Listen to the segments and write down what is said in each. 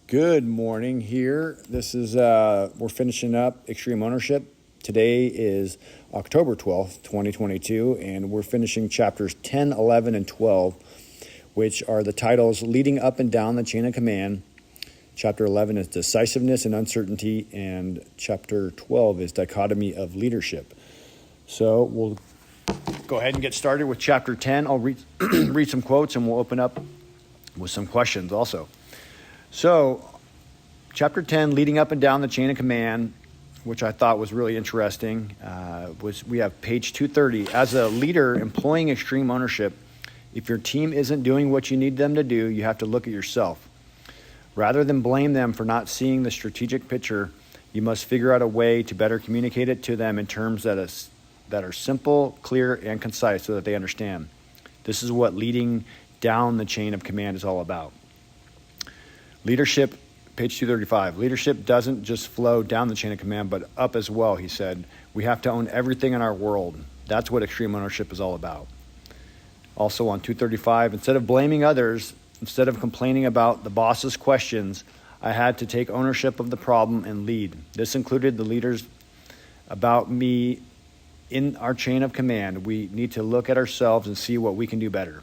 Good morning here. This is, we're finishing up Extreme Ownership. Today is October 12th, 2022, and we're finishing chapters 10, 11, and 12, which are the titles Leading Up and Down the Chain of Command. Chapter 11 is Decisiveness and Uncertainty, and chapter 12 is Dichotomy of Leadership. So we'll go ahead and get started with chapter 10. I'll read some quotes, and we'll open up with some questions also. So, chapter 10, Leading Up and Down the Chain of Command, which I thought was really interesting, we have page 230. As a leader employing extreme ownership, if your team isn't doing what you need them to do, you have to look at yourself. Rather than blame them for not seeing the strategic picture, you must figure out a way to better communicate it to them in terms that are simple, clear, and concise so that they understand. This is what leading down the chain of command is all about. Leadership, page 235. Leadership doesn't just flow down the chain of command, but up as well, he said. We have to own everything in our world. That's what extreme ownership is all about. Also on 235, instead of blaming others, instead of complaining about the boss's questions, I had to take ownership of the problem and lead. This included the leaders about me in our chain of command. We need to look at ourselves and see what we can do better.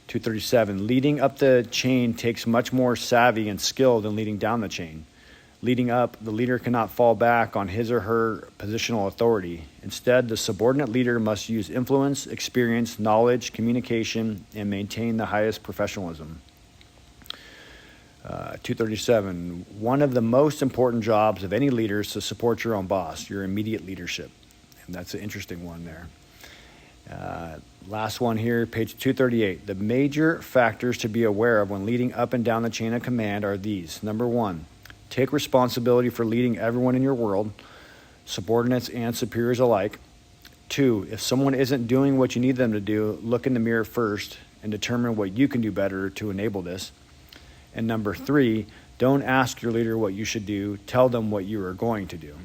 237, leading up the chain takes much more savvy and skill than leading down the chain. Leading up, the leader cannot fall back on his or her positional authority. Instead, the subordinate leader must use influence, experience, knowledge, communication, and maintain the highest professionalism. 237, one of the most important jobs of any leader is to support your own boss, your immediate leadership. And that's an interesting one there. Last one here, page 238. The major factors to be aware of when leading up and down the chain of command are these. Number one, take responsibility for leading everyone in your world, subordinates and superiors alike. Two, if someone isn't doing what you need them to do, look in the mirror first and determine what you can do better to enable this. And number three, don't ask your leader what you should do, tell them what you are going to do.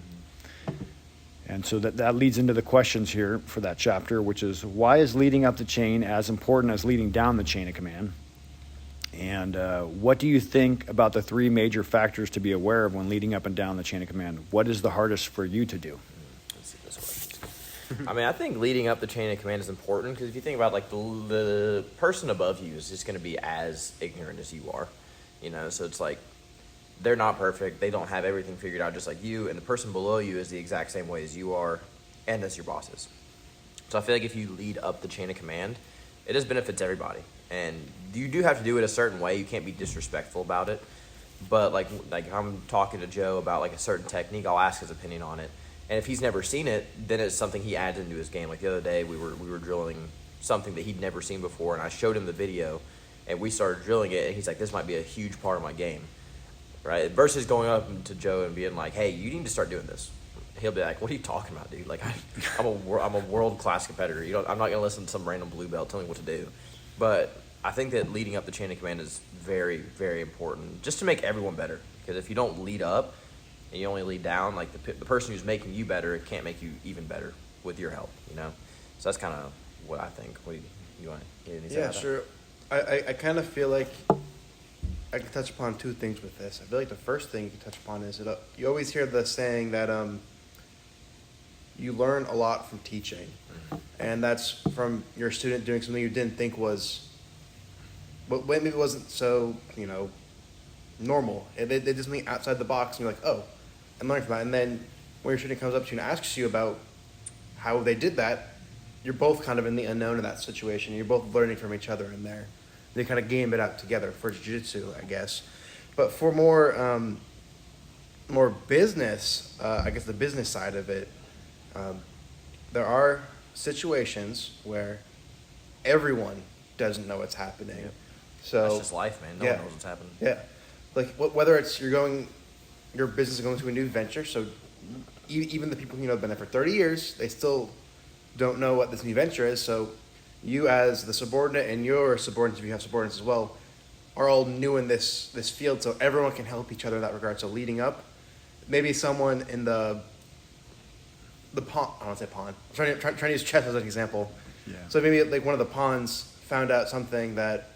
And so that leads into the questions here for that chapter, which is, why is leading up the chain as important as leading down the chain of command? And what do you think about the three major factors to be aware of when leading up and down the chain of command? What is the hardest for you to do? Let's see this way. I mean, I think leading up the chain of command is important because if you think about like the person above you is just going to be as ignorant as you are, so it's like, they're not perfect. They don't have everything figured out just like you. And the person below you is the exact same way as you are and as your bosses. So I feel like if you lead up the chain of command, it just benefits everybody. And you do have to do it a certain way. You can't be disrespectful about it. But like I'm talking to Joe about like a certain technique, I'll ask his opinion on it. And if he's never seen it, then it's something he adds into his game. Like the other day, we were drilling something that he'd never seen before. And I showed him the video and we started drilling it. And he's like, this might be a huge part of my game. Right? Versus going up to Joe and being like, hey, you need to start doing this. He'll be like, what are you talking about, dude? Like, I'm a world-class competitor. I'm not going to listen to some random blue belt telling me what to do. But I think that leading up the chain of command is very, very important just to make everyone better. Because if you don't lead up and you only lead down, like the person who's making you better, it can't make you even better with your help, So that's kind of what I think. What do you want to get anything? Yeah, sure. I kind of feel like I can touch upon two things with this. I feel like the first thing you can touch upon is you always hear the saying that you learn a lot from teaching. Mm-hmm. And that's from your student doing something you didn't think was, but maybe it wasn't so, normal. They did something outside the box and you're like, oh, I'm learning from that. And then when your student comes up to you and asks you about how they did that, you're both kind of in the unknown in that situation. You're both learning from each other in there. They kind of game it out together for jiu-jitsu, I guess. But for more business, I guess the business side of it, there are situations where everyone doesn't know what's happening. Yep. So that's just life, man. No one knows what's happening. Yeah, like whether it's your business is going to a new venture. So even the people who have been there for 30 years, they still don't know what this new venture is. So you as the subordinate and your subordinates, if you have subordinates as well, are all new in this field, so everyone can help each other in that regard. So leading up, maybe someone in the pawn, I don't want to say pawn, I'm trying to use chess as an example. Yeah. So maybe like one of the pawns found out something that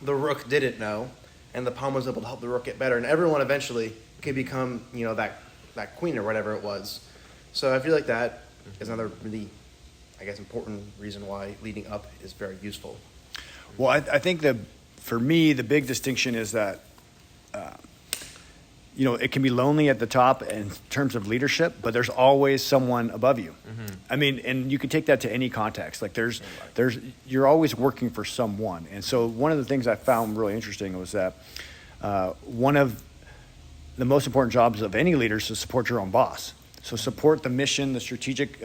the rook didn't know, and the palm was able to help the rook get better, and everyone eventually could become, that queen or whatever it was. So I feel like that is another really, I guess, important reason why leading up is very useful. Well, I think that for me, the big distinction is that, it can be lonely at the top in terms of leadership, but there's always someone above you. Mm-hmm. I mean, and you can take that to any context. Like you're always working for someone. And so one of the things I found really interesting was that one of the most important jobs of any leader is to support your own boss. So support the mission, the strategic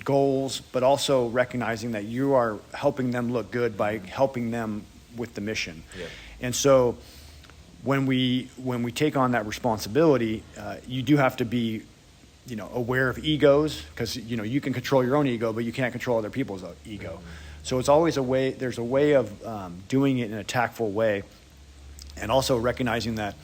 goals, but also recognizing that you are helping them look good by helping them with the mission. Yeah. And so when we take on that responsibility, you do have to be, aware of egos, because you can control your own ego, but you can't control other people's ego. Mm-hmm. So it's always there's a way of doing it in a tactful way, and also recognizing that,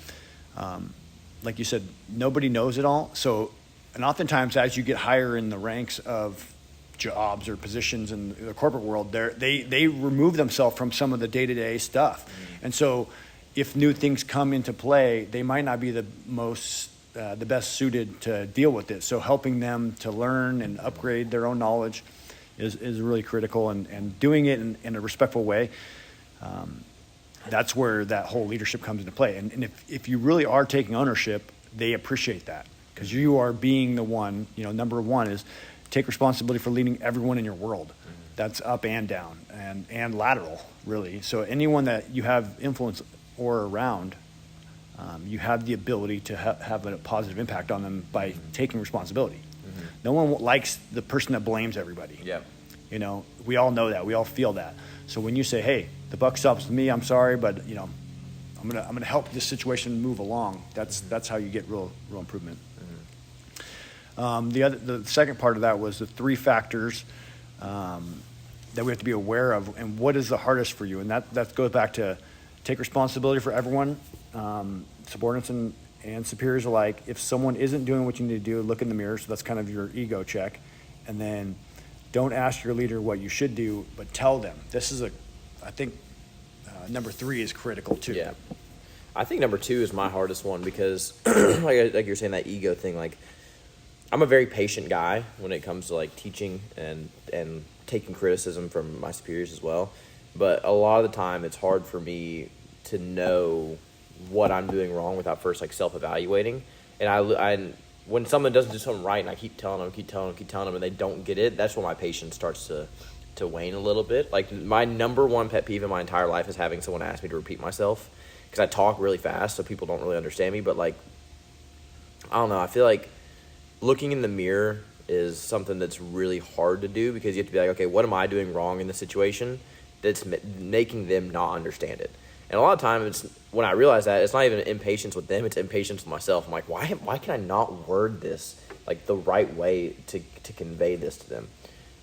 like you said, nobody knows it all. So, and oftentimes as you get higher in the ranks of jobs or positions in the corporate world, they remove themselves from some of the day-to-day stuff. Mm-hmm. And so if new things come into play, they might not be the best suited to deal with it. So helping them to learn and upgrade their own knowledge is really critical, and doing it in a respectful way. That's where that whole leadership comes into play. And if you really are taking ownership, they appreciate that, because you are being the one, number one is take responsibility for leading everyone in your world. Mm-hmm. That's up and down and lateral, really. So anyone that you have influence or around, you have the ability to have a positive impact on them by taking responsibility. Mm-hmm. No one likes the person that blames everybody. Yeah. We all know that. We all feel that. So when you say, "Hey, the buck stops with me. I'm sorry, but I'm gonna help this situation move along," that's how you get real improvement. Mm-hmm. The second part of that was the 3 factors that we have to be aware of, and what is the hardest for you, and that goes back to take responsibility for everyone, subordinates and superiors alike. If someone isn't doing what you need to do, look in the mirror. So that's kind of your ego check. And then don't ask your leader what you should do, but tell them. This is I think number 3 is critical too. Yeah. I think number 2 is my hardest one, because like you're saying, that ego thing, like I'm a very patient guy when it comes to like teaching and taking criticism from my superiors as well. But a lot of the time it's hard for me to know what I'm doing wrong without first like self-evaluating. And I when someone doesn't do something right and I keep telling them and they don't get it, that's when my patience starts to wane a little bit. Like my number one pet peeve in my entire life is having someone ask me to repeat myself, because I talk really fast so people don't really understand me. But like, I don't know, I feel like looking in the mirror is something that's really hard to do, because you have to be like, okay, what am I doing wrong in this situation that's making them not understand it? And a lot of times, when I realize that, it's not even impatience with them, it's impatience with myself. I'm like, why can I not word this like the right way to convey this to them?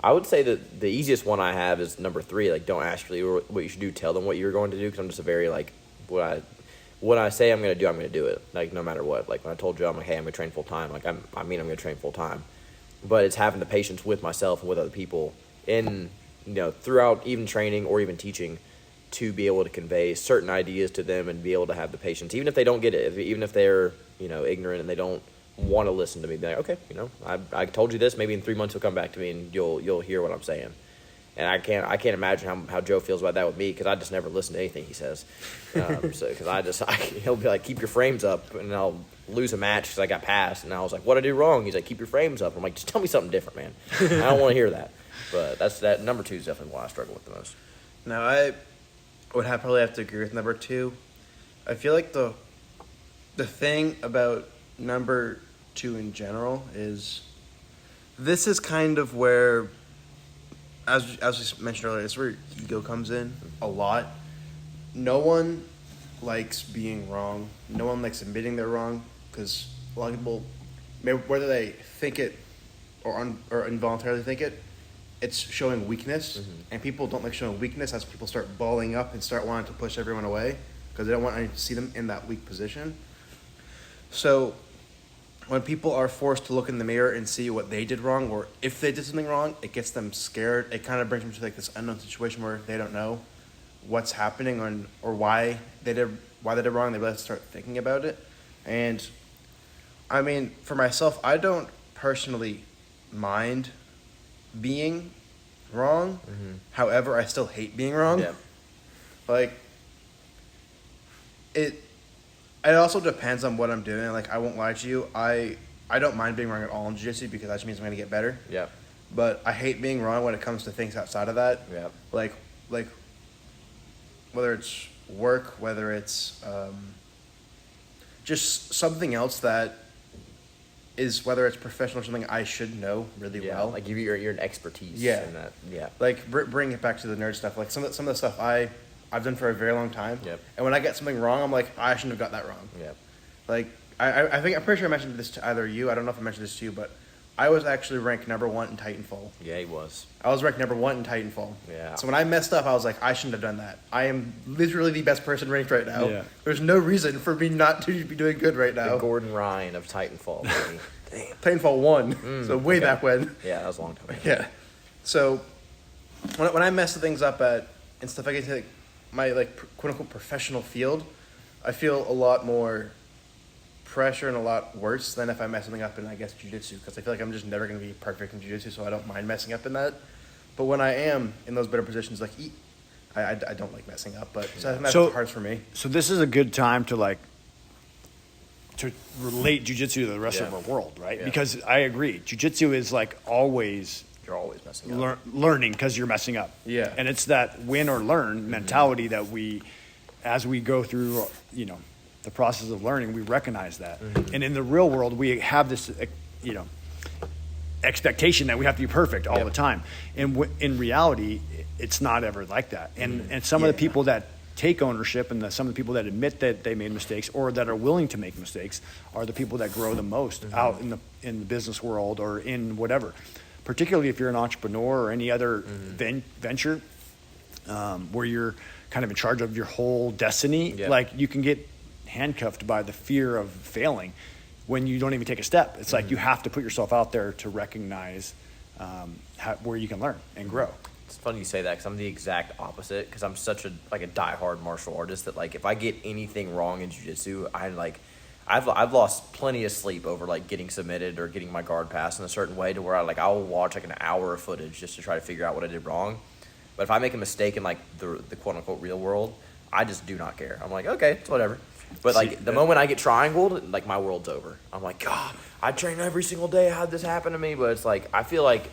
I would say that the easiest one I have is number 3, like don't ask really what you should do, tell them what you're going to do, because I'm just a very like, what I say I'm going to do it, like no matter what. Like when I told you, I'm like, hey, I'm going to train full time, like I'm going to train full time. But it's having the patience with myself and with other people in, throughout even training or even teaching, to be able to convey certain ideas to them and be able to have the patience, even if they don't get it, even if they're, ignorant and they don't want to listen to me. Be like, okay, I told you this, maybe in 3 months you'll come back to me and you'll hear what I'm saying. And I can't imagine how Joe feels about that with me, because I just never listen to anything he says. Because he'll be like, keep your frames up, and I'll lose a match because I got passed, and I was like, what did I do wrong? He's like, keep your frames up. I'm like, just tell me something different, man. I don't want to hear that. But that number 2 is definitely what I struggle with the most. Now I would probably have to agree with number 2. I feel like the thing about number 2 in general is this is kind of where, as we mentioned earlier, it's where ego comes in a lot. No one likes being wrong. No one likes admitting they're wrong, because a lot of people, whether they think it or involuntarily think it, it's showing weakness. Mm-hmm. And people don't like showing weakness as people start balling up and start wanting to push everyone away, because they don't want anyone to see them in that weak position. So when people are forced to look in the mirror and see what they did wrong, or if they did something wrong, it gets them scared. It kind of brings them to like this unknown situation where they don't know what's happening or why they did why they did wrong. They really have to start thinking about it. And I mean, for myself, I don't personally mind being wrong. However, I still hate being wrong. Yeah. Like, it also depends on what I'm doing. Like, I won't lie to you. I don't mind being wrong at all in jiu-jitsu because that just means I'm going to get better. Yeah. But I hate being wrong when it comes to things outside of that. Yeah. Like whether it's work, whether it's just something else that is, whether it's professional or something I should know really well. Like you're an expertise in that. Yeah. Like bring it back to the nerd stuff. Like some of the stuff I've done for a very long time. Yep. And when I get something wrong, I'm like, I shouldn't have got that wrong. Yep. Like I think, I'm pretty sure I mentioned this to either you. I don't know if I mentioned this to you, but I was actually ranked number 1 in Titanfall. Yeah, he was. I was ranked number 1 in Titanfall. Yeah. So when I messed up, I was like, I shouldn't have done that. I am literally the best person ranked right now. Yeah. There's no reason for me not to be doing good right now. The Gordon Ryan of Titanfall, baby. Damn. Titanfall 1. So way back when. Yeah, that was a long time ago. Yeah. So when I mess things up and stuff, I get to my quote unquote professional field, I feel a lot more pressure and a lot worse than if I mess something up in, I guess, jiu-jitsu, because I feel like I'm just never going to be perfect in jiu-jitsu, so I don't mind messing up in that. But when I am in those better positions, like, I don't like messing up, but so I think that's the hardest for me. So this is a good time to relate jiu-jitsu to the rest of our world, right? Yeah. Because I agree, jiu-jitsu is always You're always messing up. learning because you're messing up. Yeah. And it's that win or learn mentality that as we go through, the process of learning, we recognize that. And in the real world, we have this, expectation that we have to be perfect all the time. And in reality, it's not ever like that. And some of the people that take ownership and some of the people that admit that they made mistakes or that are willing to make mistakes are the people that grow the most out in the business world or in whatever. Particularly if you're an entrepreneur or any other venture where you're kind of in charge of your whole destiny, you can get handcuffed by the fear of failing when you don't even take a step. It's like you have to put yourself out there to recognize where you can learn and grow. It's funny you say that because I'm the exact opposite, because I'm such a diehard martial artist that if I get anything wrong in jiu-jitsu, I've lost plenty of sleep over getting submitted or getting my guard passed in a certain way to where I'll watch an hour of footage just to try to figure out what I did wrong. But if I make a mistake in the quote unquote real world, I just do not care. I'm like, okay, it's whatever. But the moment I get triangled, my world's over. I'm like, God, I train every single day. How'd this happen to me? But it's I feel like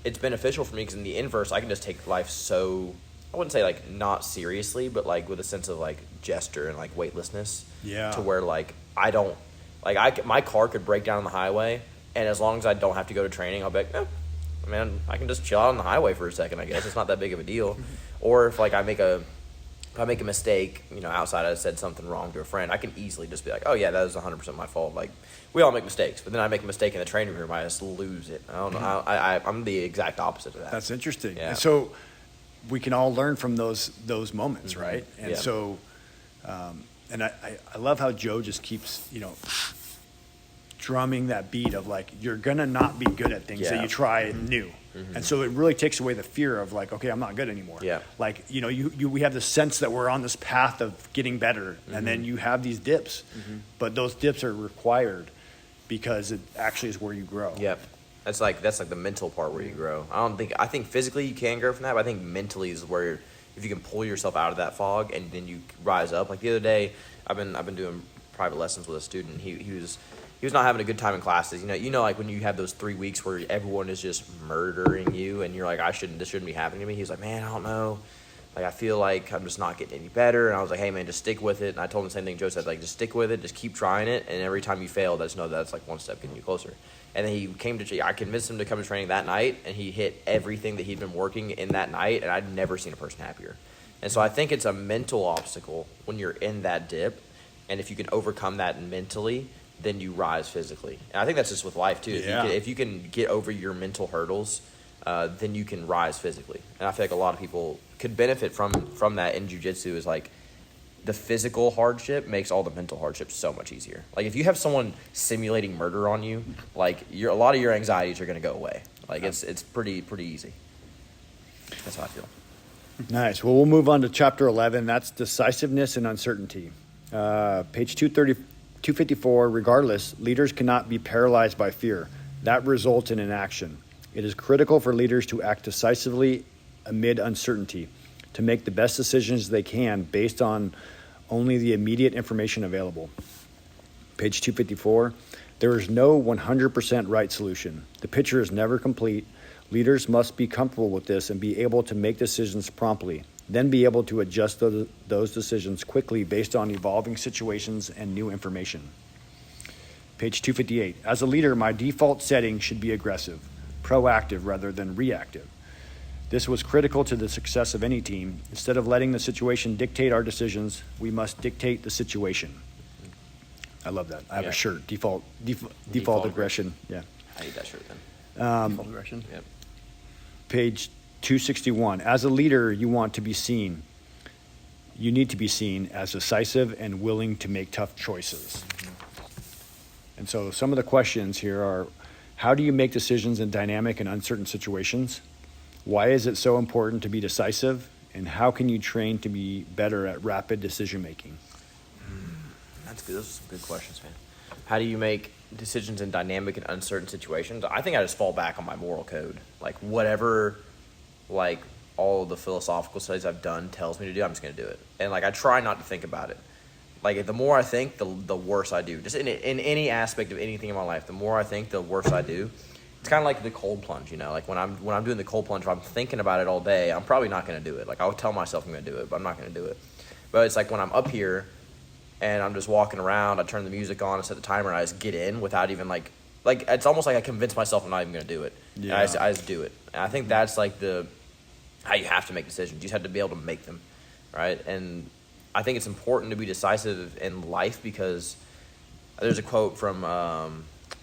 it's beneficial for me because in the inverse, I can just take life so, I wouldn't say not seriously, but with a sense of gesture and weightlessness. Yeah. To where I don't, my car could break down on the highway, and as long as I don't have to go to training, I'll be like, man, I can just chill out on the highway for a second, I guess. It's not that big of a deal. Or if I make a mistake, outside I said something wrong to a friend, I can easily just be like, oh yeah, that was 100% my fault. We all make mistakes, but then I make a mistake in the training room, I just lose it. I don't know. I'm the exact opposite of that. That's interesting. Yeah. And so we can all learn from those moments, right? And so, and I love how Joe just keeps, drumming that beat of you're gonna not be good at things that you try new. And so it really takes away the fear of okay, I'm not good anymore. Yeah. We have this sense that we're on this path of getting better, and then you have these dips, but those dips are required because it actually is where you grow. Yep. That's the mental part where you grow. I think physically you can grow from that, but I think mentally is where if you can pull yourself out of that fog and then you rise up. The other day, I've been doing private lessons with a student. He was not having a good time in classes. When you have those 3 weeks where everyone is just murdering you and you're this shouldn't be happening to me. He's like, man, I don't know. I feel like I'm just not getting any better. And I was like, hey man, just stick with it. And I told him the same thing Joe said, just stick with it, just keep trying it. And every time you fail, just know that's one step getting you closer. And then I convinced him to come to training that night, and he hit everything that he'd been working in that night, and I'd never seen a person happier. And so I think it's a mental obstacle when you're in that dip, and if you can overcome that mentally, then you rise physically. And I think that's just with life too. Yeah. If you can get over your mental hurdles, then you can rise physically. And I feel like a lot of people could benefit from that in jiu-jitsu is the physical hardship makes all the mental hardship so much easier. If you have someone simulating murder on you, a lot of your anxieties are going to go away. It's pretty easy. That's how I feel. Nice. Well, we'll move on to chapter 11. That's Decisiveness and Uncertainty. Page 254, regardless, leaders cannot be paralyzed by fear. That results in inaction. It is critical for leaders to act decisively amid uncertainty, to make the best decisions they can based on only the immediate information available. Page 254, there is no 100% right solution. The picture is never complete. Leaders must be comfortable with this and be able to make decisions promptly, then be able to adjust those decisions quickly based on evolving situations and new information. Page 258, as a leader, my default setting should be aggressive, proactive rather than reactive. This was critical to the success of any team. Instead of letting the situation dictate our decisions, we must dictate the situation. I love that. I have a shirt, default aggression. Yeah. I need that shirt then. Default aggression. Yep. Page 261. As a leader, you want to be seen. You need to be seen as decisive and willing to make tough choices. And so some of the questions here are, how do you make decisions in dynamic and uncertain situations? Why is it so important to be decisive? And how can you train to be better at rapid decision making? That's good. Those are some good questions, man. How do you make decisions in dynamic and uncertain situations? I think I just fall back on my moral code. Like whatever, like all the philosophical studies I've done tells me to do, I'm just going to do it. And like I try not to think about it. Like the more I think, the worse I do. Just in any aspect of anything in my life, the more I think, the worse I do. It's kind of like the cold plunge, you know. Like when I'm doing the cold plunge, if I'm thinking about it all day, I'm probably not going to do it. Like I'll tell myself I'm going to do it, but I'm not going to do it. But it's like when I'm up here and I'm just walking around, I turn the music on, I set the timer, and I just get in without even like it's almost like I convince myself I'm not even going to do it. Yeah. And I just do it. And I think that's like how you have to make decisions. You just have to be able to make them, right? And I think it's important to be decisive in life because there's a quote from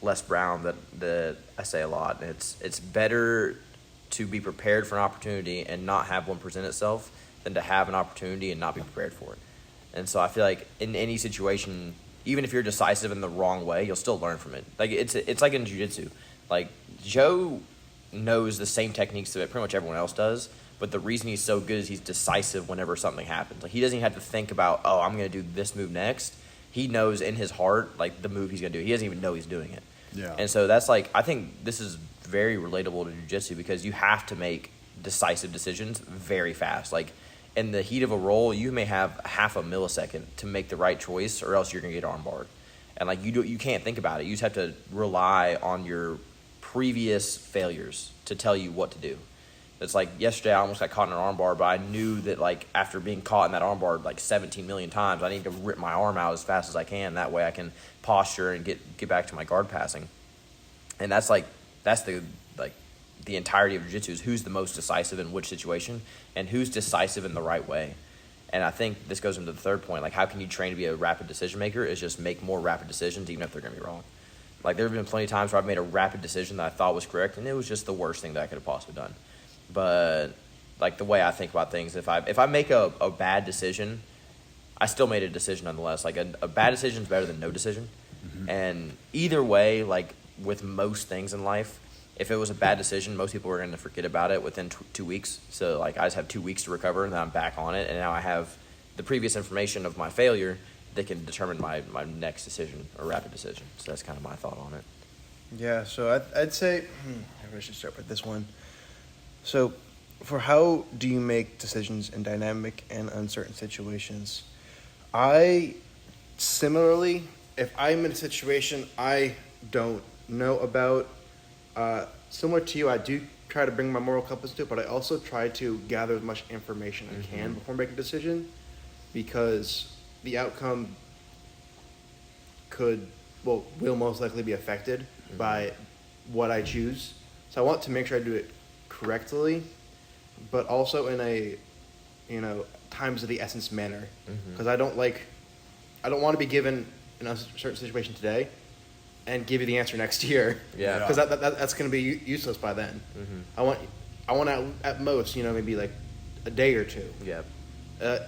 Les Brown that I say a lot. It's better to be prepared for an opportunity and not have one present itself than to have an opportunity and not be prepared for it. And so I feel like in any situation, even if you're decisive in the wrong way, you'll still learn from it. Like it's like in jiu-jitsu. Like Joe knows the same techniques that pretty much everyone else does, but the reason he's so good is he's decisive whenever something happens. Like he doesn't even have to think about, oh, I'm going to do this move next. He knows in his heart like the move he's going to do. He doesn't even know he's doing it. Yeah. And so that's like, I think this is very relatable to jiu-jitsu because you have to make decisive decisions very fast. Like in the heat of a roll, you may have half a millisecond to make the right choice or else you're going to get armbarred. And like you can't think about it. You just have to rely on your previous failures to tell you what to do. It's like yesterday I almost got caught in an armbar, but I knew that like after being caught in that armbar like 17 million times, I need to rip my arm out as fast as I can. That way I can posture and get back to my guard passing. And that's the entirety of jiu-jitsu is who's the most decisive in which situation and who's decisive in the right way. And I think this goes into the third point, like how can you train to be a rapid decision maker is just make more rapid decisions even if they're going to be wrong. Like there have been plenty of times where I've made a rapid decision that I thought was correct and it was just the worst thing that I could have possibly done. But like the way I think about things, if I make a bad decision, I still made a decision nonetheless. Like a bad decision is better than no decision. Mm-hmm. And either way, like with most things in life, if it was a bad decision, most people are going to forget about it within 2 weeks. So like I just have 2 weeks to recover and then I'm back on it. And now I have the previous information of my failure that can determine my next decision or rapid decision. So that's kind of my thought on it. Yeah, so I'd say, maybe I should start with this one. So for how do you make decisions in dynamic and uncertain situations, I similarly, if I'm in a situation I don't know about, similar to you, I do try to bring my moral compass to it, but I also try to gather as much information I can before making a decision, because the outcome will most likely be affected by what I choose. So I want to make sure I do it correctly, but also in a, times of the essence manner, because I don't want to be given in a certain situation today and give you the answer next year. Yeah. Because that's going to be useless by then. I want at most, maybe like a day or two. Yeah.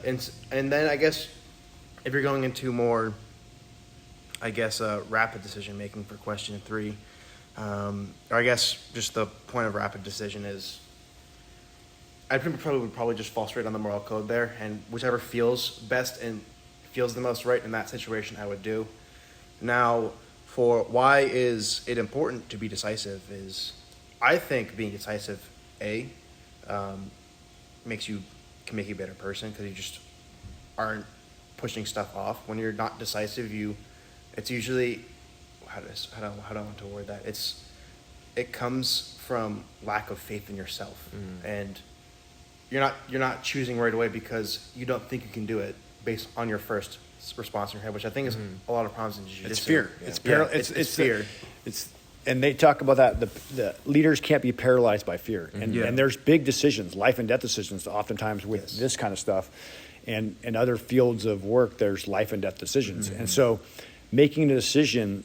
And then I guess if you're going into more, rapid decision making for question 3, or I guess just the point of rapid decision is, I would probably just fall straight on the moral code there, and whichever feels best and feels the most right in that situation, I would do. Now, for why is it important to be decisive is, I think being decisive, can make you a better person, because you just aren't pushing stuff off. When you're not decisive, it's usually, how do I want to word that? It comes from lack of faith in yourself, and you're not choosing right away because you don't think you can do it based on your first response in your head, which I think is a lot of problems in jiu-jitsu. It's fear. Yeah. It's fear. And they talk about that. The leaders can't be paralyzed by fear, and there's big decisions, life and death decisions, oftentimes with this kind of stuff, and other fields of work. There's life and death decisions, and so making a decision,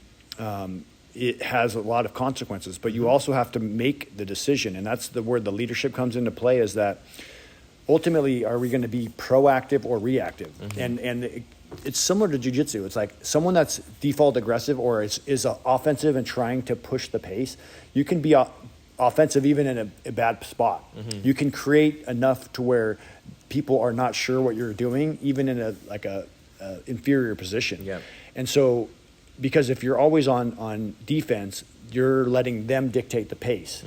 it has a lot of consequences. But you also have to make the decision, and that's where the leadership comes into play. Is that ultimately, are we going to be proactive or reactive? And it's similar to jiu-jitsu. It's like someone that's default aggressive or is offensive and trying to push the pace. You can be offensive even in a bad spot. You can create enough to where people are not sure what you're doing, even in a inferior position. Yeah. And so, because if you're always on defense, you're letting them dictate the pace.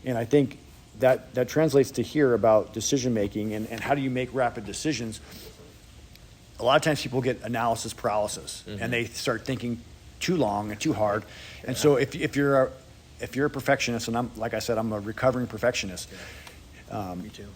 And I think that translates to here about decision making and how do you make rapid decisions. A lot of times people get analysis paralysis and they start thinking too long and too hard. And so if you're a perfectionist, and like I said, I'm a recovering perfectionist. Me too.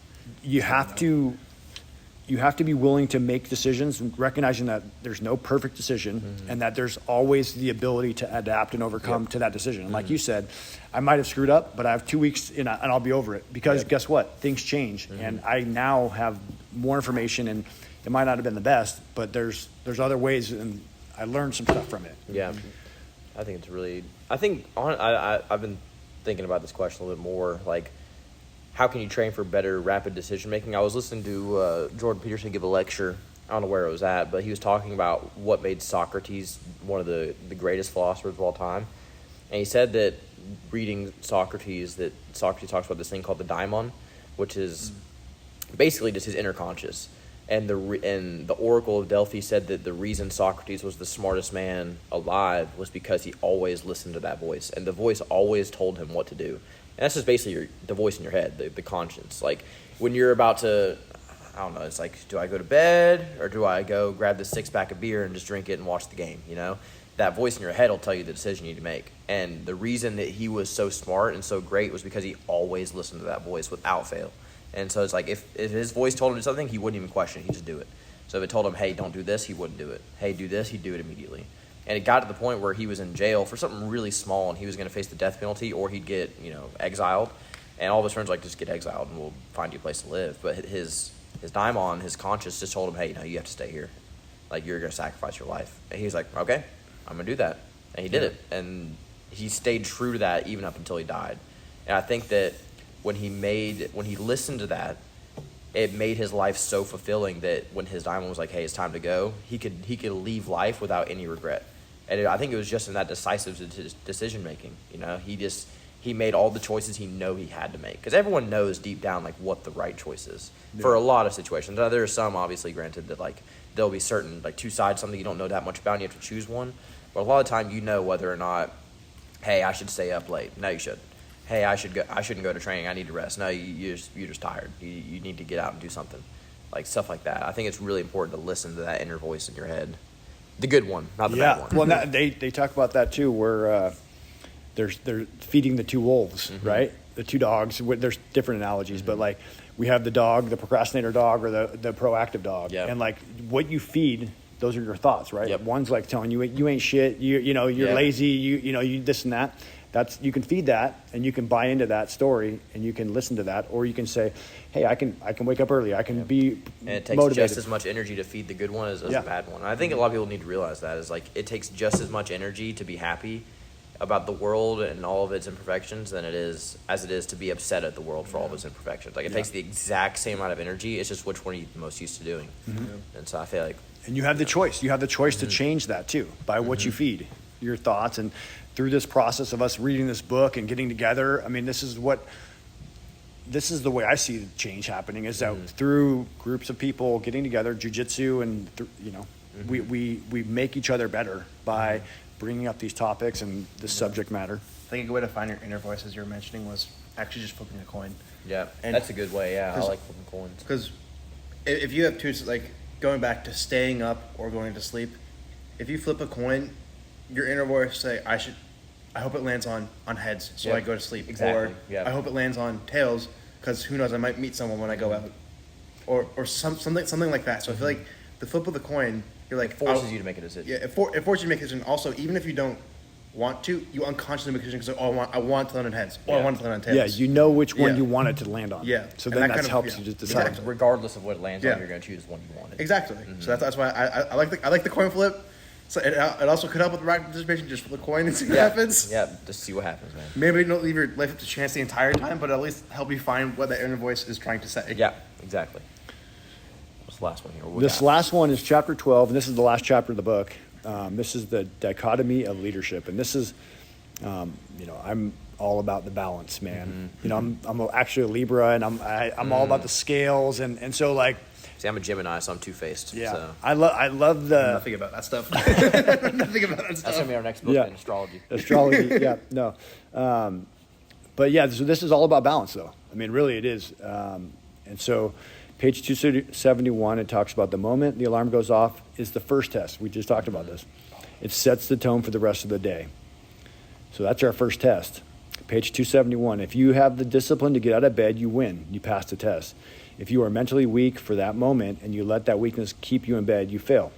You have to be willing to make decisions and recognizing that there's no perfect decision and that there's always the ability to adapt and overcome to that decision. And like you said, I might have screwed up, but I have 2 weeks and I'll be over it, because guess what? Things change and I now have more information, and it might not have been the best, but there's other ways, and I learned some stuff from it. Yeah. I think it's really, I've been thinking about this question a little bit more, like, how can you train for better rapid decision making? I was listening to Jordan Peterson give a lecture. I don't know where it was at, but he was talking about what made Socrates one of the greatest philosophers of all time. And he said that reading Socrates talks about this thing called the daimon, which is basically just his inner conscious. And the Oracle of Delphi said that the reason Socrates was the smartest man alive was because he always listened to that voice, and the voice always told him what to do. And that's just basically the voice in your head, the conscience. Like when you're about to, I don't know, it's like, do I go to bed or do I go grab this 6-pack of beer and just drink it and watch the game? You know, that voice in your head will tell you the decision you need to make. And the reason that he was so smart and so great was because he always listened to that voice without fail. And so it's like if his voice told him to do something, he wouldn't even question it. He'd just do it. So if it told him, hey, don't do this, he wouldn't do it. Hey, do this, he'd do it immediately. And it got to the point where he was in jail for something really small, and he was going to face the death penalty, or he'd get, exiled. And all of his friends were like, just get exiled and we'll find you a place to live. But his daimon, his conscience, just told him, hey, you have to stay here. Like, you're going to sacrifice your life. And he was like, okay, I'm going to do that. And he did it. And he stayed true to that even up until he died. And I think that when he listened to that, it made his life so fulfilling that when his daimon was like, hey, it's time to go, he could leave life without any regret. And I think it was just in that decisive decision making. He made all the choices he had to make, because everyone knows deep down like what the right choice is for a lot of situations. Now, there are some, obviously, granted, that like there'll be certain like two sides, something you don't know that much about, and you have to choose one. But a lot of the time, whether or not, hey, I should stay up late. No, you should. Hey, I shouldn't go to training. I need to rest. No, you're just tired. You need to get out and do something, like stuff like that. I think it's really important to listen to that inner voice in your head, the good one, not the bad one. Well, they talk about that too, where they're feeding the two wolves, right? The two dogs. There's different analogies, but like we have the dog, the procrastinator dog, or the proactive dog, and like what you feed. Those are your thoughts, right? Yep. One's like telling you ain't shit. You're lazy. You this and that. You can feed that, and you can buy into that story, and you can listen to that, or you can say, "Hey, I can wake up early. I can be and it takes motivated." Just as much energy to feed the good one as the bad one. And I think a lot of people need to realize that is like it takes just as much energy to be happy about the world and all of its imperfections as it is to be upset at the world for all of its imperfections. Like it takes the exact same amount of energy. It's just which one are you most used to doing. And so I feel like, and you have the choice. You have the choice to change that too by what you feed, your thoughts. And through this process of us reading this book and getting together, I mean, this is what this is the way I see the change happening is that through groups of people getting together, jiu-jitsu, and we make each other better by bringing up these topics and this subject matter. I think a good way to find your inner voice, as you were mentioning, was actually just flipping a coin. Yeah, And that's a good way. Yeah, I like flipping coins. Because if you have two, like going back to staying up or going to sleep, if you flip a coin, your inner voice say, I hope it lands on heads, so Yep. I go to sleep. Exactly. Or Yep. I hope it lands on tails, because who knows, I might meet someone when I go out. Or something like that. So I feel like the flip of the coin, you're like Forces you to make a decision. Yeah, it forces you to make a decision. Also, even if you don't want to, you unconsciously make a decision because I want to land on heads, or I Yeah. want to land on tails. Yeah, you know which one Yeah. you want it to land on. Yeah. So And then that that kind of- helps yeah. you just decide. Exactly. Regardless of what it lands Yeah. on, you're going to choose the one you wanted. Exactly. So that's why I like the coin flip. So it also could help with the right participation. Just flip the coin and see what happens. Yeah, just see what happens, man. Maybe don't leave your life up to chance the entire time, but at least help you find what that inner voice is trying to say. Yeah, exactly. What's the last one here? What we This got? last one is chapter 12, and this is the last chapter of the book. This is the Dichotomy of Leadership, and this is, I'm all about the balance, man. I'm actually a Libra, and I'm all about the scales, and so like. See, I'm a Gemini, so I'm two-faced. Yeah, So. I love the Nothing about that stuff. Nothing about that That's stuff. going to be our next book Yeah. in astrology. astrology. Yeah, no, but yeah, so this is all about balance, though. I mean, really, it is. And so, page 271, it talks about the moment the alarm goes off is the first test. We just talked about this. It sets the tone for the rest of the day. So that's our first test. Page 271. If you have the discipline to get out of bed, you win. You pass the test. If you are mentally weak for that moment and you let that weakness keep you in bed, you fail.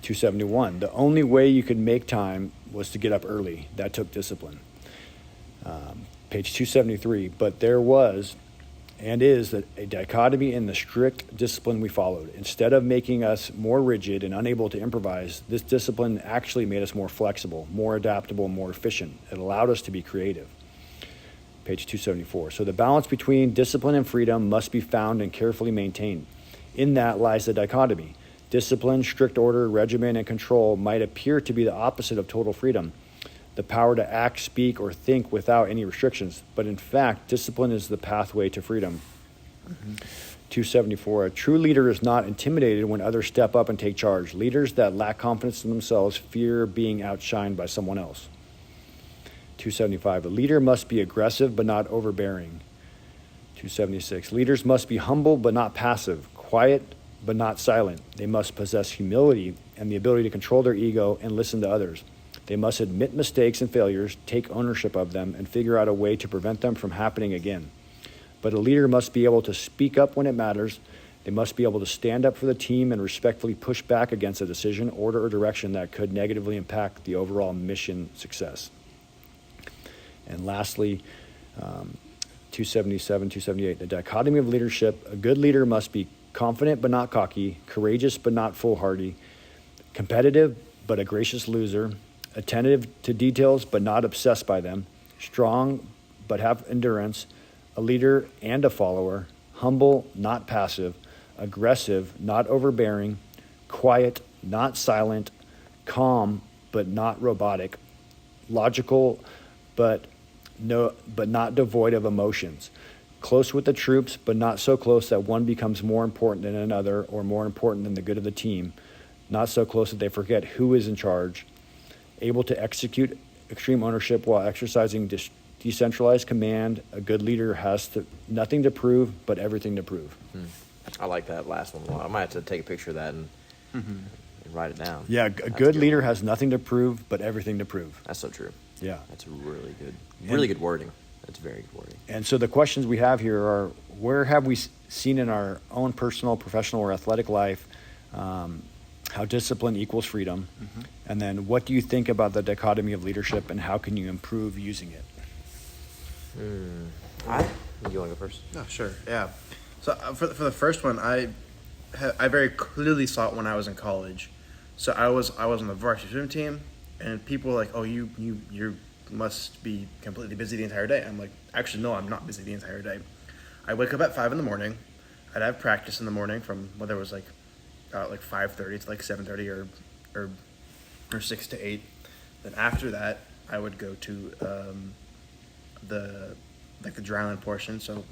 271. The only way you could make time was to get up early. That took discipline. Page 273. But there was and is a dichotomy in the strict discipline we followed. Instead of making us more rigid and unable to improvise, this discipline actually made us more flexible, more adaptable, more efficient. It allowed us to be creative. Page 274. So the balance between discipline and freedom must be found and carefully maintained. In that lies the dichotomy. Discipline, strict order, regimen, and control might appear to be the opposite of total freedom, the power to act, speak, or think without any restrictions. But in fact, discipline is the pathway to freedom. 274. A true leader is not intimidated when others step up and take charge. Leaders that lack confidence in themselves fear being outshined by someone else. 275. A leader must be aggressive but not overbearing. 276. Leaders must be humble but not passive, quiet but not silent. They must possess humility and the ability to control their ego and listen to others. They must admit mistakes and failures, take ownership of them, and figure out a way to prevent them from happening again. But a leader must be able to speak up when it matters. They must be able to stand up for the team and respectfully push back against a decision, order, or direction that could negatively impact the overall mission success. And lastly, 277, 278, the dichotomy of leadership. A good leader must be confident but not cocky, courageous but not foolhardy, competitive but a gracious loser, attentive to details but not obsessed by them, strong but have endurance, a leader and a follower, humble, not passive, aggressive, not overbearing, quiet, not silent, calm but not robotic, logical but not devoid of emotions, close with the troops but not so close that one becomes more important than another or more important than the good of the team, not so close that they forget who is in charge, able to execute extreme ownership while exercising decentralized command. A good leader has nothing to prove but everything to prove. I like that last one a lot. I might have to take a picture of that and write it down. Yeah, a good leader has nothing to prove but everything to prove. That's so true. Yeah. That's really good wording. That's very good wording. And so the questions we have here are, where have we seen in our own personal, professional, or athletic life how discipline equals freedom? And then what do you think about the dichotomy of leadership and how can you improve using it? You want to go first? Oh, sure. Yeah. So for the first one, I very clearly saw it when I was in college. So I was on the varsity swim team, and people were like, "Oh, you must be completely busy the entire day." I'm like, "Actually, no, I'm not busy the entire day. I wake up at 5 a.m. I'd have practice in the morning from whether it was like 5:30 to like 7:30 or 6 to 8. Then after that, I would go to the like the dry land portion, so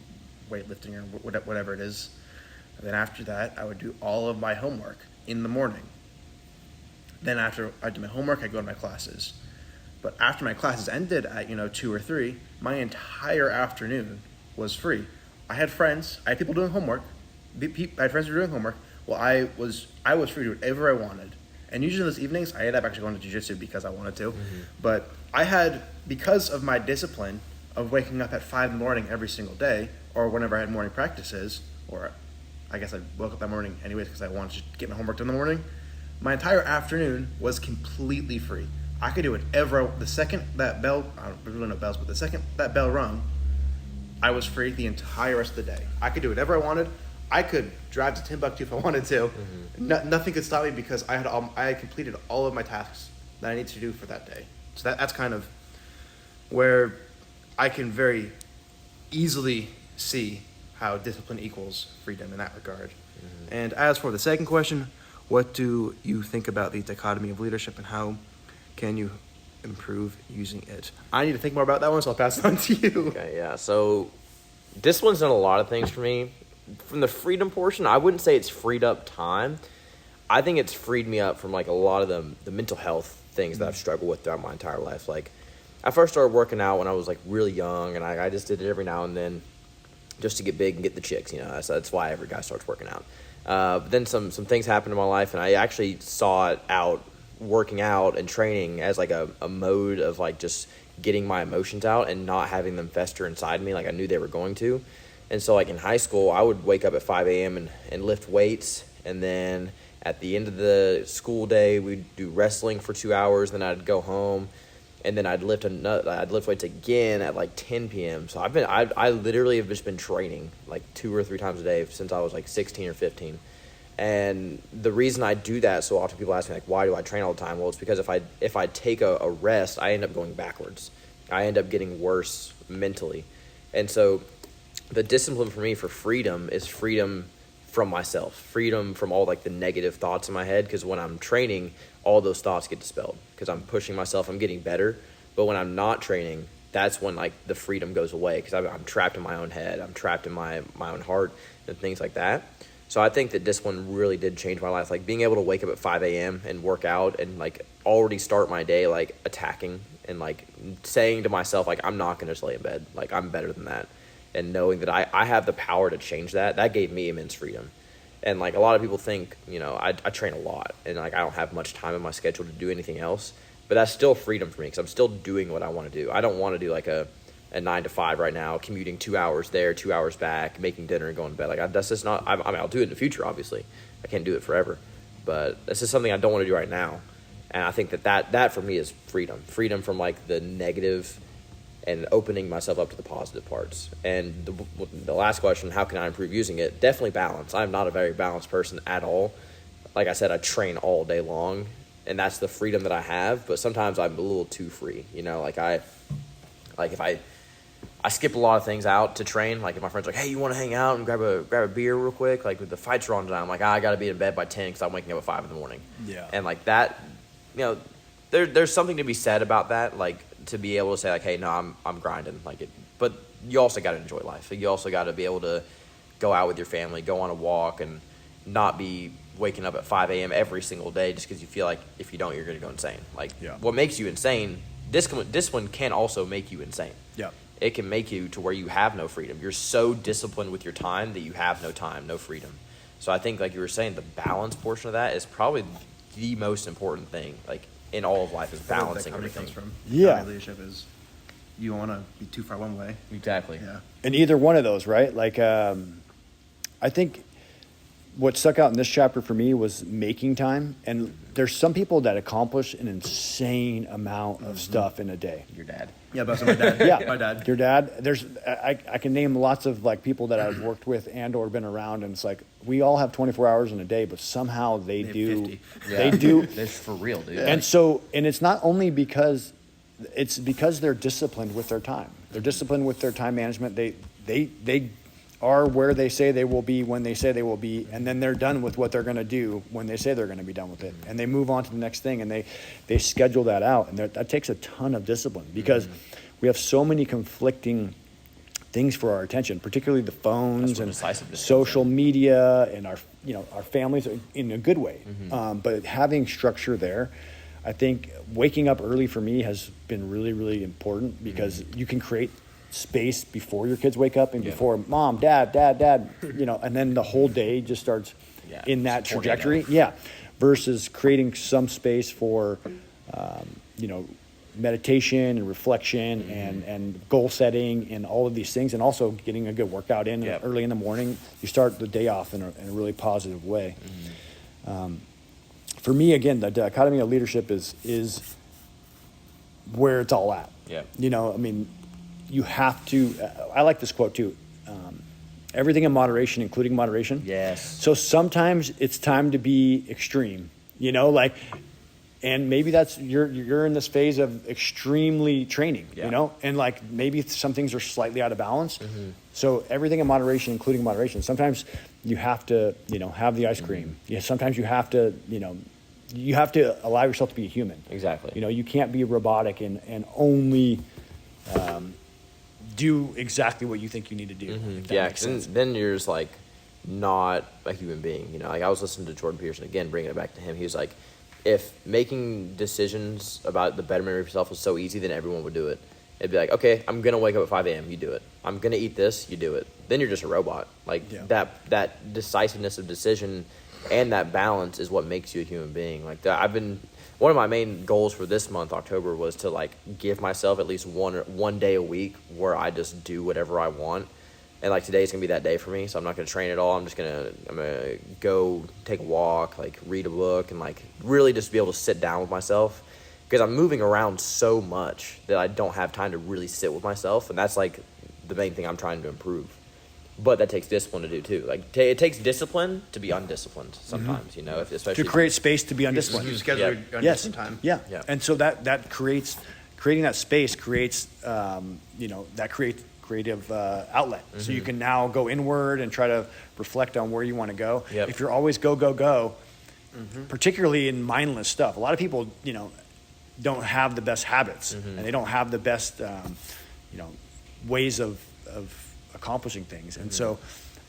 weightlifting or whatever it is. And then after that, I would do all of my homework in the morning. Then after I do my homework, I go to my classes. But after my classes ended at 2 or 3, my entire afternoon was free. I had friends. I had people doing homework. I had friends who were doing homework. Well, I was free to do whatever I wanted. And usually those evenings, I ended up actually going to jiu-jitsu because I wanted to. Mm-hmm. But I had, because of my discipline of waking up at 5 in the morning every single day, or whenever I had morning practices, or I guess I woke up that morning anyways because I wanted to get my homework done in the morning, my entire afternoon was completely free. I could do whatever. The second that bell, I don't really know bells, but the second that bell rung, I was free the entire rest of the day. I could do whatever I wanted. I could drive to Timbuktu if I wanted to. Mm-hmm. Nothing could stop me because I had completed all of my tasks that I needed to do for that day. So that's kind of where I can very easily see how discipline equals freedom in that regard. Mm-hmm. And as for the second question, what do you think about the dichotomy of leadership and how can you improve using it? I need to think more about that one, so I'll pass it on to you. Okay, yeah. So discipline's done a lot of things for me. From the freedom portion, I wouldn't say it's freed up time. I think it's freed me up from like a lot of the mental health things that I've struggled with throughout my entire life. Like I first started working out when I was like really young, and I just did it every now and then just to get big and get the chicks. That's why every guy starts working out. But then some things happened in my life, and I actually saw it out working out and training as like a mode of like just getting my emotions out and not having them fester inside me like I knew they were going to. And so like in high school, I would wake up at 5 a.m. and lift weights, and then at the end of the school day, we'd do wrestling for 2 hours, then I'd go home, and then I'd lift weights again at like 10 p.m. So I literally have just been training like 2 or 3 times a day since I was like 16 or 15. And the reason I do that, so often people ask me like, why do I train all the time? Well, it's because if I take a rest, I end up going backwards. I end up getting worse mentally. And so the discipline for me for freedom is freedom from myself, freedom from all like the negative thoughts in my head. Because when I'm training, all those thoughts get dispelled because I'm pushing myself, I'm getting better. But when I'm not training, that's when like the freedom goes away because I'm trapped in my own head, I'm trapped in my own heart and things like that. So I think that discipline really did change my life. Like being able to wake up at 5 a.m. and work out and like already start my day like attacking and like saying to myself like I'm not going to just lay in bed, like I'm better than that. And knowing that I have the power to change that gave me immense freedom. And like a lot of people think, I train a lot and like I don't have much time in my schedule to do anything else, but that's still freedom for me because I'm still doing what I want to do. I don't want to do like a 9 to 5 right now, commuting 2 hours there, 2 hours back, making dinner and going to bed. Like that's just not, I'll do it in the future, obviously. I can't do it forever, but this is something I don't want to do right now. And I think that for me is freedom from like the negative and opening myself up to the positive parts. And the last question, how can I improve using it? Definitely balance. I'm not a very balanced person at all. Like I said, I train all day long, and that's the freedom that I have. But sometimes I'm a little too free. If I skip a lot of things out to train. Like if my friend's like, hey, you want to hang out and grab a beer real quick? Like with the fights are on tonight, I'm like, I got to be in bed by 10 because I'm waking up at 5 in the morning. Yeah. And like that, there's something to be said about that. Like, to be able to say like, hey, no, I'm grinding like it, but you also got to enjoy life. You also got to be able to go out with your family, go on a walk, and not be waking up at 5 a.m. every single day just because you feel like if you don't, you're going to go insane. Like What makes you insane, discipline can also make you insane. Yeah. It can make you to where you have no freedom. You're so disciplined with your time that you have no time, no freedom. So I think like you were saying, the balance portion of that is probably the most important thing. Like in all of life is balancing everything. Comes from leadership is you want to be too far one way. Exactly. Yeah. And either one of those, right? Like, I think what stuck out in this chapter for me was making time. And there's some people that accomplish an insane amount of stuff in a day. Your dad. Yeah, but my dad. Yeah, my dad. Your dad. I can name lots of like people that I've worked with and or been around, and it's like we all have 24 hours in a day, but somehow they do. 50. They do. That's for real, dude. And so, and it's not only because they're disciplined with their time. They're disciplined with their time management. They are where they say they will be when they say they will be, and then they're done with what they're going to do when they say they're going to be done with it, and they move on to the next thing, and they schedule that out, and that takes a ton of discipline because we have so many conflicting things for our attention, particularly the phones and decisiveness social media and our families in a good way. But having structure there, I think waking up early for me has been really, really important because you can create space before your kids wake up and before mom, dad, and then the whole day just starts in that trajectory. Yeah. Versus creating some space for, meditation and reflection and goal setting and all of these things, and also getting a good workout in early in the morning. You start the day off in a really positive way. For me, again, the dichotomy of leadership is where it's all at. Yeah. You have to, I like this quote too, everything in moderation, including moderation. Yes. So sometimes it's time to be extreme, and maybe that's, you're in this phase of extremely training, and maybe some things are slightly out of balance. So everything in moderation, including moderation. Sometimes you have to, have the ice cream. Yeah. Sometimes you have to, you have to allow yourself to be a human. Exactly. You can't be robotic and only do exactly what you think you need to do. Yeah, because then you're just not a human being. I was listening to Jordan Peterson again, bringing it back to him. He was like, if making decisions about the betterment of yourself was so easy, then everyone would do it. It'd be like, okay, I'm going to wake up at 5 a.m., you do it. I'm going to eat this, you do it. Then you're just a robot. That decisiveness of decision and that balance is what makes you a human being. One of my main goals for this month, October, was to give myself at least one day a week where I just do whatever I want. And today's gonna be that day for me, so I'm not gonna train at all. I'm gonna go take a walk, read a book, and really just be able to sit down with myself, because I'm moving around so much that I don't have time to really sit with myself, and that's the main thing I'm trying to improve. But that takes discipline to do too. It takes discipline to be undisciplined sometimes. Especially to create space to be undisciplined. You schedule your undisciplined time. Yeah. And so that creating that space creates that creates creative outlet. So you can now go inward and try to reflect on where you want to go. If you're always go, particularly in mindless stuff, a lot of people don't have the best habits and they don't have the best ways of accomplishing things. And so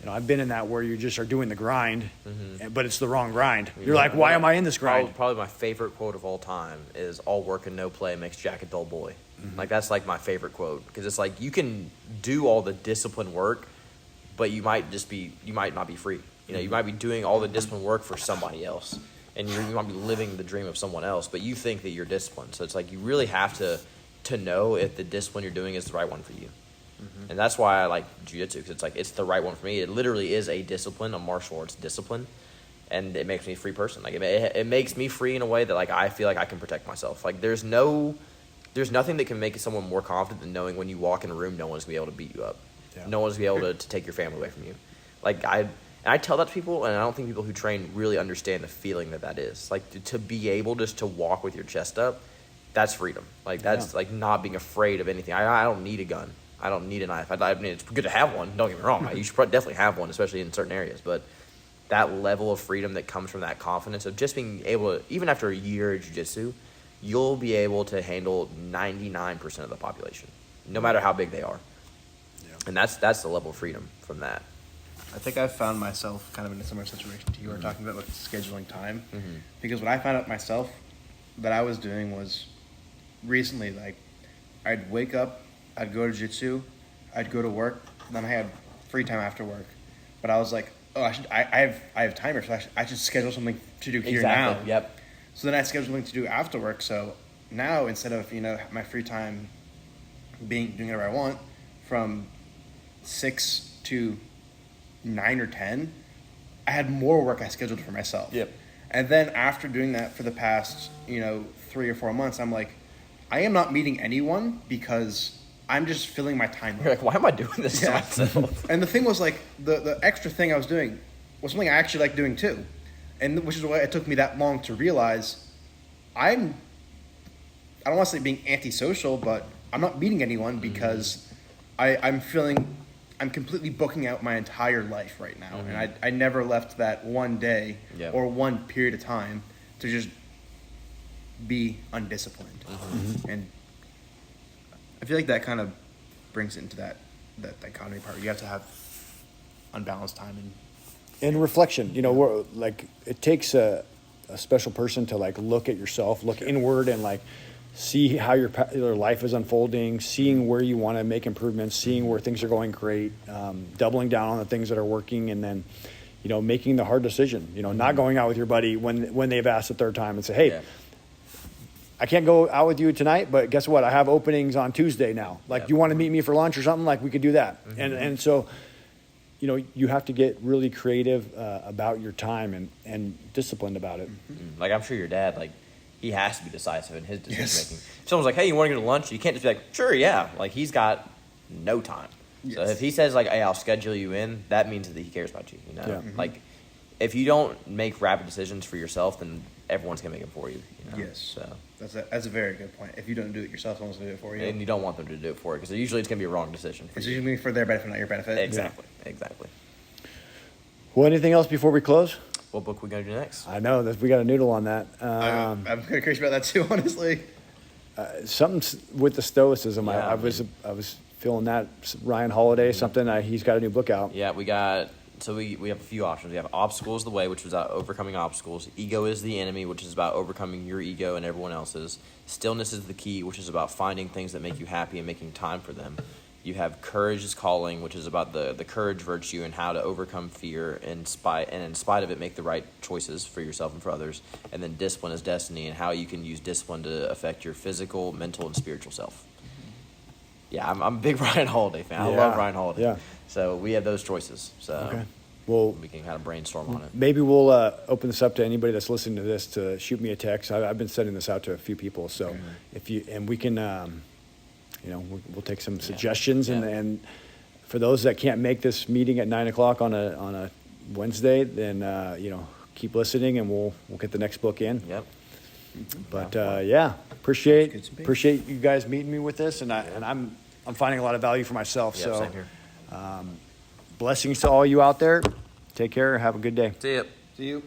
I've been in that where you just are doing the grind, but it's the wrong grind. You're like, why am I in this grind? Probably my favorite quote of all time is, all work and no play makes Jack a dull boy. That's my favorite quote, because it's you can do all the disciplined work, but you might not be free. You might be doing all the disciplined work for somebody else, and you might be living the dream of someone else, but you think that you're disciplined. So it's you really have to know if the discipline you're doing is the right one for you. And that's why I like jiu-jitsu, because it's the right one for me. It literally is a discipline, a martial arts discipline, and it makes me a free person. It makes me free in a way that I feel I can protect myself. There's nothing that can make someone more confident than knowing when you walk in a room, no one's gonna be able to beat you up. No one's gonna be able to take your family away from you. I tell that to people, and I don't think people who train really understand the feeling that is. To be able just to walk with your chest up, that's freedom. That's not being afraid of anything. I don't need a gun. I don't need a knife. It's good to have one. Don't get me wrong. You should definitely have one, especially in certain areas. But that level of freedom that comes from that confidence of just being able to, even after a year of jiu-jitsu, you'll be able to handle 99% of the population, no matter how big they are. And that's the level of freedom from that. I think I found myself kind of in a similar situation to you were talking about scheduling time. Because what I found out myself that I was doing was recently, I'd wake up, I'd go to jiu-jitsu, I'd go to work, then I had free time after work. But I was like, I have timers, so I should schedule something to do here now. Yep. So then I scheduled something to do after work. So now, instead of my free time doing whatever I want from 6 to 9 or 10, I had more work I scheduled for myself. Yep. And then after doing that for the past 3 or 4 months, I'm like, I am not meeting anyone because I'm just filling my time up. You're why am I doing this to myself? And the thing was the extra thing I was doing was something I actually like doing too. And which is why it took me that long to realize I don't want to say being antisocial, but I'm not meeting anyone because I'm completely booking out my entire life right now. And I never left that one day or one period of time to just be undisciplined. And I feel like that kind of brings it into that dichotomy part. You have to have unbalanced time And reflection, like it takes a special person to like look at yourself, look inward, and like see how your life is unfolding, seeing where you want to make improvements, seeing where things are going great, doubling down on the things that are working, and then, making the hard decision. Not going out with your buddy when they've asked the third time and say, hey, I can't go out with you tonight, but guess what? I have openings on Tuesday now. Like, you want to meet me for lunch or something? Like, we could do that. And so, you have to get really creative about your time and disciplined about it. Like, I'm sure your dad, like, he has to be decisive in his decision making. If someone's like, hey, you want to go to lunch? You can't just be like, sure, yeah. Like, he's got no time. Yes. So if he says, like, hey, I'll schedule you in, that means that he cares about you. Yeah. Like, if you don't make rapid decisions for yourself, then everyone's going to make them for you. Yes. So That's a very good point. If you don't do it yourself, someone's going to do it for you. And you don't want them to do it for you because usually it's going to be a wrong decision. It's usually for their benefit, not your benefit. Exactly. Well, anything else before we close? What book we going to do next? I know that we got a noodle on that. I'm kind of curious about that too, honestly. Something with the stoicism. Yeah, I was feeling that. Ryan Holiday, something. He's got a new book out. Yeah, we have a few options. We have Obstacle is the Way, which was about overcoming obstacles. Ego is the Enemy, which is about overcoming your ego and everyone else's. Stillness is the Key, which is about finding things that make you happy and making time for them. You have Courage is Calling, which is about the courage virtue and how to overcome fear and in spite of it make the right choices for yourself and for others. And then Discipline is Destiny and how you can use discipline to affect your physical, mental, and spiritual self. Yeah, I'm a big Ryan Holiday fan. I love Ryan Holiday. Yeah. So we have those choices. So Okay. Well, we can kind of brainstorm on it. maybe we'll open this up to anybody that's listening to this to shoot me a text. I've been sending this out to a few people. So we can, we'll take some suggestions. Yeah. And for those that can't make this meeting at 9:00 on a Wednesday, then, keep listening and we'll get the next book in. Yep. But appreciate you guys meeting me with this, and I'm finding a lot of value for myself. Yep, so, same here. blessings to all you out there. Take care. Have a good day. See ya. See you.